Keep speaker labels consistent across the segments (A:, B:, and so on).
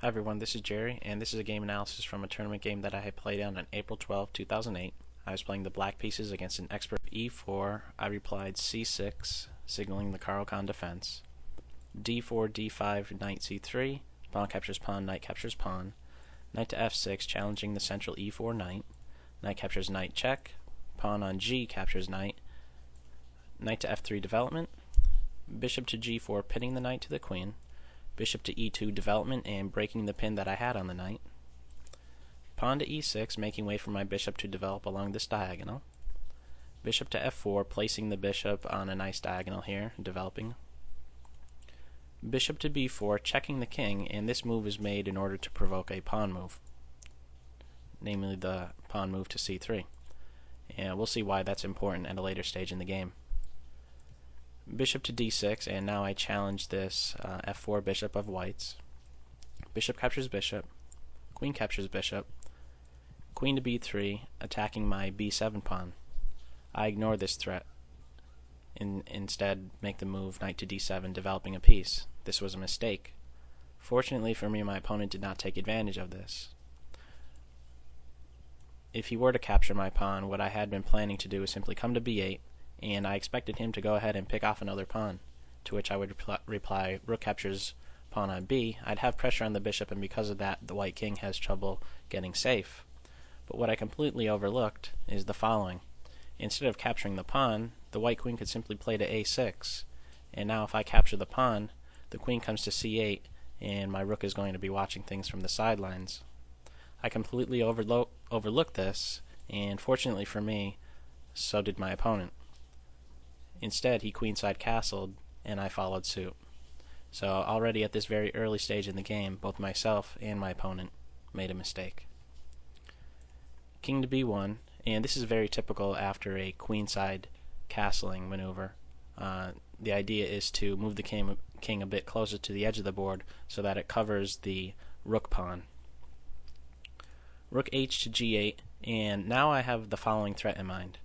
A: Hi everyone, this is Jerry, and this is a game analysis from a tournament game that I had played on April 12, 2008. I was playing the black pieces against an expert e4. I replied c6, signaling the Caro-Kann defense. d4, d5, knight c3, pawn captures pawn, knight captures pawn. Knight to f6, challenging the central e4 knight. Knight captures knight check, pawn on g captures knight. Knight to f3 development. Bishop to g4, pinning the knight to the queen. Bishop to e2 development and breaking the pin that I had on the knight. Pawn to e6, making way for my bishop to develop along this diagonal. Bishop to f4, placing the bishop on a nice diagonal here, developing. Bishop to b4, checking the king, and this move is made in order to provoke a pawn move, namely the pawn move to c3. And we'll see why that's important at a later stage in the game. Bishop to d6, and now I challenge this f4 bishop of white's. Bishop captures bishop, queen captures bishop, queen to b3, attacking my b7 pawn. I ignore this threat and instead make the move knight to d7, developing a piece. This was a mistake. Fortunately for me, my opponent did not take advantage of this. If he were to capture my pawn, what I had been planning to do is simply come to b8, and I expected him to go ahead and pick off another pawn, to which I would reply, rook captures pawn on b. I'd have pressure on the bishop, and because of that, the white king has trouble getting safe. But what I completely overlooked is the following. Instead of capturing the pawn, the white queen could simply play to a6, and now if I capture the pawn, the queen comes to c8, and my rook is going to be watching things from the sidelines. I completely overlooked this, and fortunately for me, so did my opponent. Instead, he queenside castled, and I followed suit. So already at this very early stage in the game, both myself and my opponent made a mistake. King to b1, and this is very typical after a queenside castling maneuver. The idea is to move the king a bit closer to the edge of the board so that it covers the rook pawn. Rook h to g8, and now I have the following threat in mind.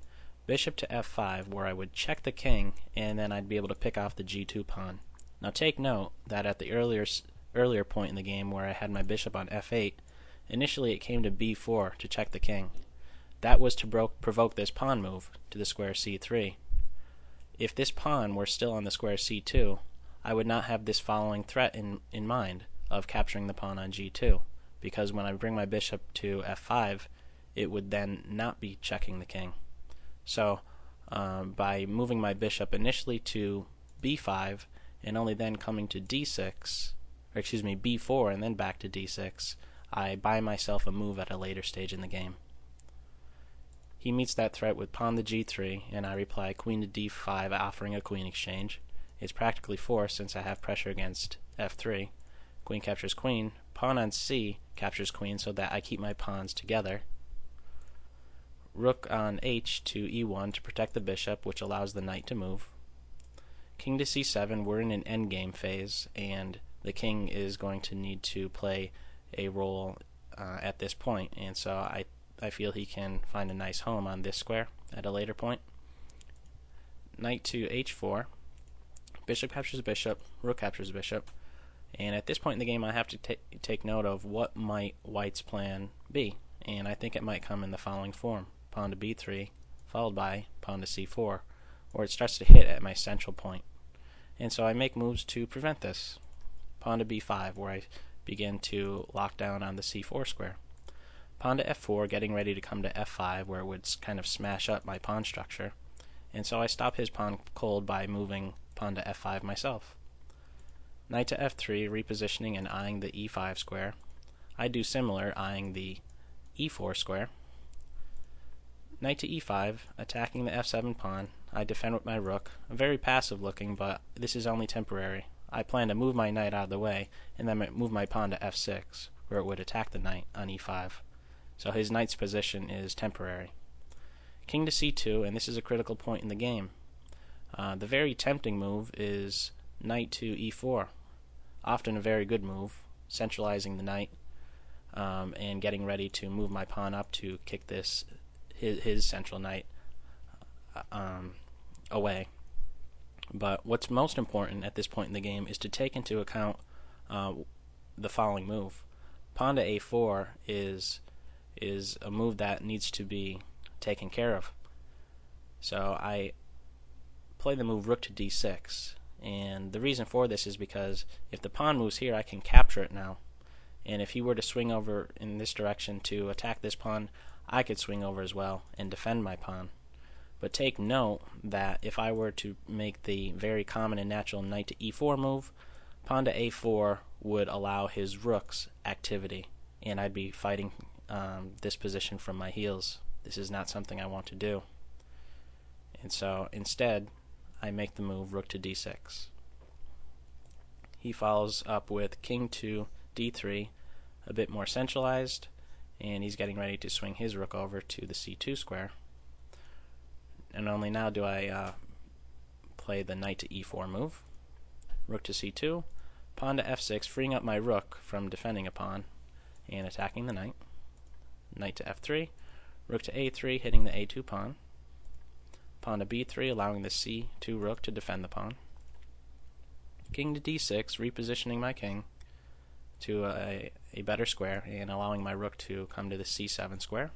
A: Bishop to f5, where I would check the king, and then I'd be able to pick off the g2 pawn. Now take note that at the earlier point in the game where I had my bishop on f8, initially it came to b4 to check the king. That was to provoke this pawn move to the square c3. If this pawn were still on the square c2, I would not have this following threat in mind of capturing the pawn on g2, because when I bring my bishop to f5, it would then not be checking the king. So by moving my bishop initially to b5 and only then coming to b4 and then back to d6, I buy myself a move at a later stage in the game. He meets that threat with pawn to g3, and I reply queen to d5, offering a queen exchange. It's practically forced since I have pressure against f3. Queen captures queen, pawn on c captures queen so that I keep my pawns together. Rook on h to e1 to protect the bishop, which allows the knight to move. King to c7, we're in an endgame phase, and the king is going to need to play a role at this point, and so I feel he can find a nice home on this square at a later point. Knight to h4, bishop captures bishop, rook captures bishop, and at this point in the game I have to take note of what might white's plan be, and I think it might come in the following form. Pawn to b3, followed by pawn to c4, where it starts to hit at my central point. And so I make moves to prevent this. Pawn to b5, where I begin to lock down on the c4 square. Pawn to f4, getting ready to come to f5, where it would kind of smash up my pawn structure. And so I stop his pawn cold by moving pawn to f5 myself. Knight to f3, repositioning and eyeing the e5 square. I do similar, eyeing the e4 square. Knight to e5, attacking the f7 pawn. I defend with my rook. Very passive looking, but this is only temporary. I plan to move my knight out of the way, and then move my pawn to f6, where it would attack the knight on e5. So his knight's position is temporary. King to c2, and this is a critical point in the game. The very tempting move is knight to e4. Often a very good move, centralizing the knight, and getting ready to move my pawn up to kick his central knight away. But what's most important at this point in the game is to take into account the following move. Pawn to a4 is a move that needs to be taken care of. So I play the move rook to d6, and the reason for this is because if the pawn moves here, I can capture it now, and if he were to swing over in this direction to attack this pawn, I could swing over as well and defend my pawn. But take note that if I were to make the very common and natural knight to e4 move, pawn to a4 would allow his rook's activity, and I'd be fighting this position from my heels. This is not something I want to do. And so instead, I make the move rook to d6. He follows up with king to d3, a bit more centralized, and he's getting ready to swing his rook over to the c2 square. And only now do I play the knight to e4 move. Rook to c2, pawn to f6, freeing up my rook from defending a pawn and attacking the knight. Knight to f3, rook to a3, hitting the a2 pawn. Pawn to b3, allowing the c2 rook to defend the pawn. King to d6, repositioning my king to a better square and allowing my rook to come to the c7 square.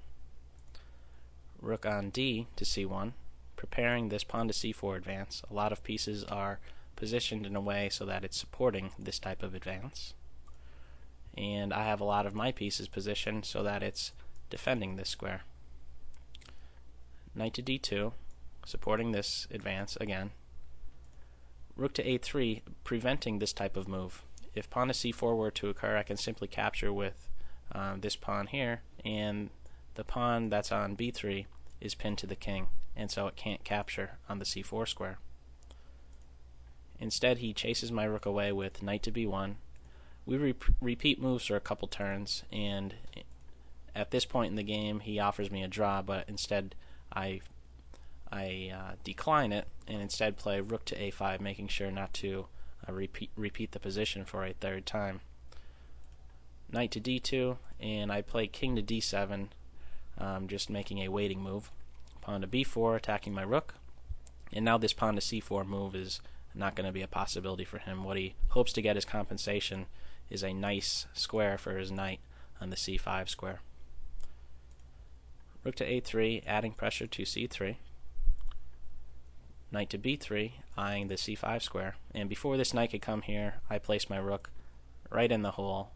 A: Rook on d to c1, preparing this pawn to c4 advance. A lot of pieces are positioned in a way so that it's supporting this type of advance. And I have a lot of my pieces positioned so that it's defending this square. Knight to d2, supporting this advance again. Rook to a3, preventing this type of move. If pawn to c4 were to occur, I can simply capture with this pawn here, and the pawn that's on b3 is pinned to the king, and so it can't capture on the c4 square. Instead, he chases my rook away with knight to b1. We repeat moves for a couple turns, and at this point in the game, he offers me a draw, but instead I decline it and instead play rook to a5, making sure not to repeat the position for a third time. Knight to d2, and I play king to d7, just making a waiting move. Pawn to b4, attacking my rook, and now this pawn to c4 move is not going to be a possibility for him. What he hopes to get as compensation is a nice square for his knight on the c5 square. Rook to a3, adding pressure to c3. Knight to b3, eyeing the c5 square. And before this knight could come here, I place my rook right in the hole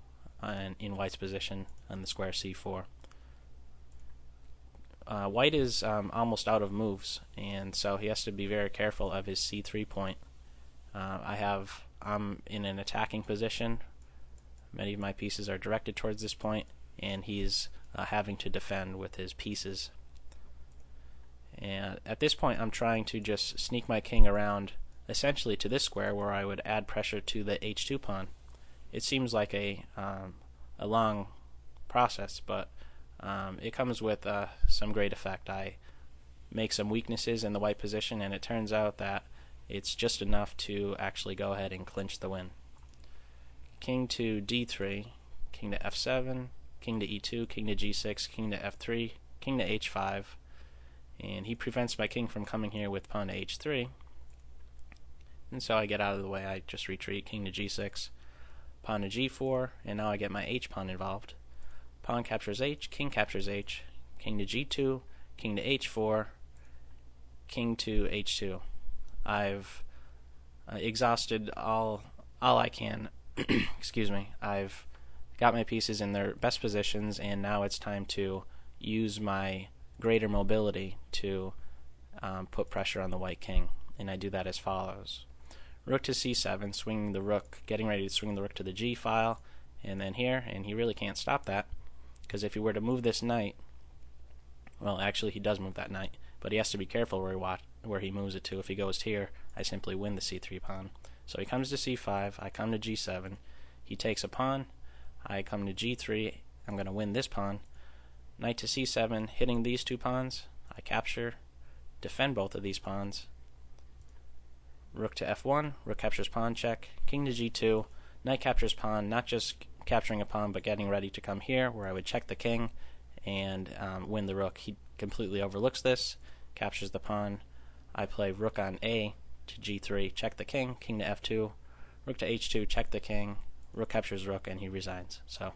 A: in white's position on the square c4. White is almost out of moves, and so he has to be very careful of his c3 point. I'm in an attacking position. Many of my pieces are directed towards this point, and he's having to defend with his pieces. And at this point, I'm trying to just sneak my king around essentially to this square where I would add pressure to the h2 pawn. It seems like a long process, but it comes with some great effect. I make some weaknesses in the white position, and it turns out that it's just enough to actually go ahead and clinch the win. King to d3, king to f7, king to e2, king to g6, king to f3, king to h5, and he prevents my king from coming here with pawn to h3, and so I get out of the way. I just retreat, king to g6, pawn to g4, and now I get my h pawn involved. Pawn captures h, king captures h, king to g2, king to h4, king to h2. I've exhausted all I can. Excuse me. I've got my pieces in their best positions, and now it's time to use my greater mobility to put pressure on the white king, and I do that as follows. Rook to c7, swinging the rook, getting ready to swing the rook to the g file, and then here, and he really can't stop that, because if he were to move this knight, well, actually he does move that knight, but he has to be careful where he moves it to. If he goes here, I simply win the c3 pawn. So he comes to c5, I come to g7, he takes a pawn, I come to g3, I'm going to win this pawn. Knight to c7, hitting these two pawns, I capture, defend both of these pawns. Rook to f1, rook captures pawn check, king to g2, knight captures pawn, not just capturing a pawn but getting ready to come here where I would check the king and win the rook. He completely overlooks this, captures the pawn. I play rook on a to g3, check the king, king to f2, rook to h2, check the king, rook captures rook, and he resigns. So